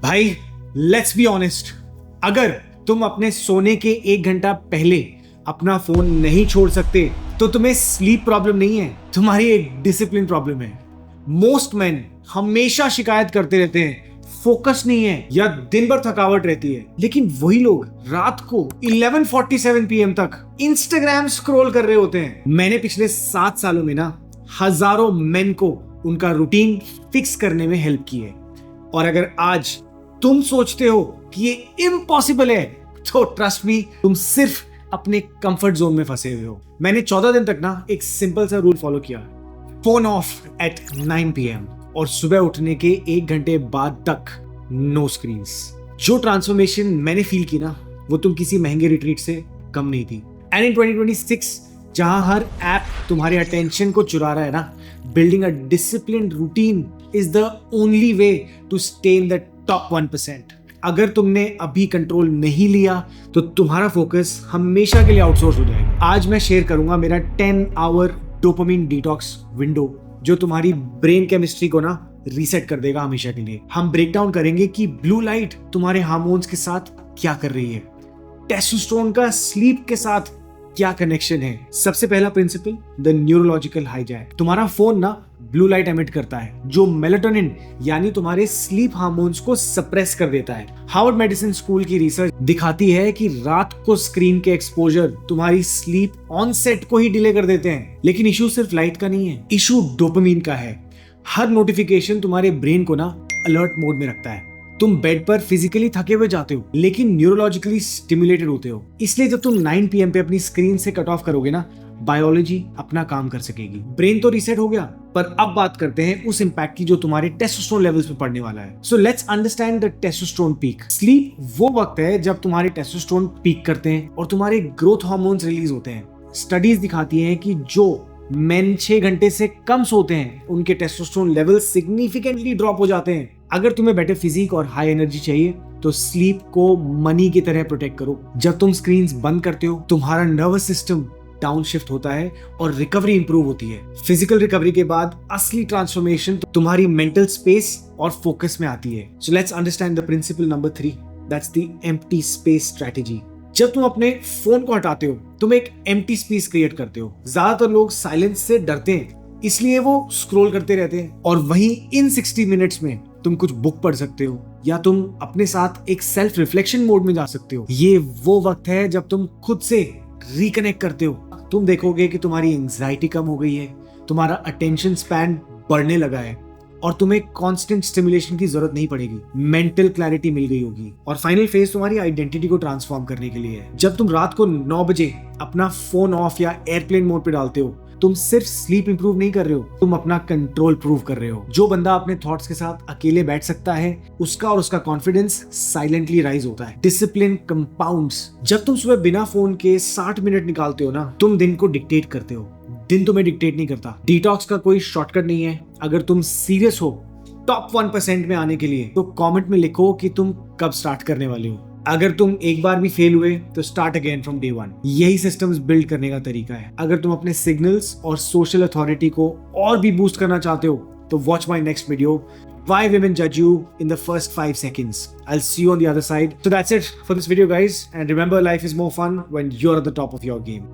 भाई let's be honest, अगर तुम अपने सोने के 1 घंटा पहले अपना फोन नहीं छोड़ सकते तो तुम्हें स्लीप प्रॉब्लम नहीं है, तुम्हारी एक डिसिप्लिन प्रॉब्लम है। मोस्ट मैन हमेशा शिकायत करते रहते हैं फोकस नहीं है या दिन भर थकावट रहती है, लेकिन वही लोग रात को 11:47 PM तक इंस्टाग्राम स्क्रॉल कर रहे होते हैं। मैंने पिछले 7 सालों में ना हजारों मेन को उनका रूटीन फिक्स करने में हेल्प की है, और अगर आज तुम सोचते हो कि ये इम्पॉसिबल है तो ट्रस्ट मी, तुम सिर्फ अपने कंफर्ट जोन में फंसे हुए हो। मैंने 14 दिन तक ना एक सिंपल सा रूल फॉलो किया, फोन ऑफ एट 9 PM और सुबह उठने के 1 घंटे बाद तक नो स्क्रीन्स। जो ट्रांसफॉर्मेशन मैंने फील की ना वो तुम किसी महंगे रिट्रीट से कम नहीं थी। एंड इन 2026 जहां हर ऐप तुम्हारे अटेंशन को चुरा रहा है ना, building a disciplined routine is the only way to stay in the top 1%। अगर तुमने अभी कंट्रोल नहीं लिया तो तुम्हारा फोकस हमेशा के लिए आउटसोर्स हो जाएगा। आज मैं शेयर करूंगा मेरा 10 आवर डोपामिन डिटॉक्स विंडो जो तुम्हारी ब्रेन केमिस्ट्री को ना रीसेट कर देगा हमेशा के लिए। हम ब्रेक डाउन करेंगे कि ब्लू लाइट तुम्हारे हार्मोन्स के साथ क्या कर रही है, टेस्टोस्टेरोन का स्लीप के साथ क्या कनेक्शन है। सबसे पहला प्रिंसिपल, द न्यूरोलॉजिकल हाईजैक। तुम्हारा फोन ना ब्लू लाइट एमिट करता है जो मेलाटोनिन यानी तुम्हारे स्लीप हार्मोन्स को सप्रेस कर देता है। हार्वर्ड मेडिसिन स्कूल की रिसर्च दिखाती है कि रात को स्क्रीन के एक्सपोजर तुम्हारी स्लीप ऑनसेट को ही डिले कर देते हैं। लेकिन इशू सिर्फ लाइट का नहीं है, इशू डोपामिन का है। हर नोटिफिकेशन तुम्हारे ब्रेन को ना अलर्ट मोड में रखता है। तुम बेड पर फिजिकली थके हुए जाते हो लेकिन न्यूरोलॉजिकली स्टिमुलेटेड होते हो। इसलिए जब तुम 9 PM पे अपनी स्क्रीन से कट ऑफ करोगे ना, बायोलॉजी अपना काम कर सकेगी। ब्रेन तो रीसेट हो गया, पर अब बात करते हैं उस इंपैक्ट की जो तुम्हारे टेस्टोस्टेरोन लेवल्स पे पड़ने वाला है। So let's understand the testosterone peak. Sleep वो वक्त है जब तुम्हारे टेस्टोस्टेरोन पीक करते हैं और तुम्हारे ग्रोथ हार्मोन्स रिलीज होते हैं। स्टडीज दिखाती हैं कि जो मेन 6 घंटे से कम सोते हैं उनके टेस्टोस्टेरोन लेवल सिग्निफिकेंटली ड्रॉप हो जाते हैं। अगर तुम्हें बेटर फिजिक और हाई एनर्जी चाहिए तो स्लीप को मनी की तरह प्रोटेक्ट करो। जब तुम स्क्रीन्स बंद करते हो तुम्हारा नर्वस सिस्टम डाउन शिफ्ट होता है और रिकवरी इंप्रूव होती है। फिजिकल रिकवरी के बाद असली ट्रांसफॉर्मेशन तुम्हारी मेंटल स्पेस और फोकस में आती है। So let's understand the principle number 3, that's the empty space strategy. जब तुम अपने फोन को हटाते हो तुम एक एम्प्टी स्पेस क्रिएट करते हो। ज्यादातर लोग साइलेंस से डरते हैं इसलिए वो स्क्रॉल करते रहते हैं, और वहीं इन 60 मिनट्स में तुम कुछ बुक पढ़ सकते हो या तुम अपने साथ एक सेल्फ रिफ्लेक्शन मोड में जा सकते हो। ये वो वक्त है जब तुम खुद से रिकनेक्ट करते हो। तुम देखोगे कि तुम्हारी एंजाइटी कम हो गई है, तुम्हारा अटेंशन स्पैन बढ़ने लगा है और तुम्हें कांस्टेंट स्टिमुलेशन की जरूरत नहीं पड़ेगी। मेंटल क्लैरिटी मिल गई होगी। और फाइनल फेज तुम्हारी आइडेंटिटी को ट्रांसफॉर्म करने के लिए है। जब तुम रात को 9 बजे अपना फोन ऑफ या एयरप्लेन मोड पे डालते हो तुम सिर्फ स्लीप इंप्रूव नहीं कर रहे हो, तुम अपना कंट्रोल प्रूव कर रहे हो। जो बंदा अपने थॉट्स के साथ अकेले बैठ सकता है उसका और उसका कॉन्फिडेंस साइलेंटली राइज होता है। Discipline compounds. जब तुम सुबह बिना फोन के 60 मिनट निकालते हो ना, तुम दिन को डिक्टेट करते हो, दिन तुम्हें डिक्टेट नहीं करता। डिटॉक्स का कोई शॉर्टकट नहीं है। अगर तुम सीरियस हो टॉप 1% में आने के लिए तो कमेंट में लिखो कि तुम कब स्टार्ट करने वाले हो। अगर तुम एक बार भी फेल हुए तो स्टार्ट अगेन फ्रॉम डे 1। यही सिस्टम्स बिल्ड करने का तरीका है। अगर तुम अपने सिग्नल्स और सोशल अथॉरिटी को और भी बूस्ट करना चाहते हो तो watch my next video, Why Women Judge You in the First 5 Seconds. I'll see you on the other side. So that's it for this video guys, and remember life is more fun when you're at the top of your game.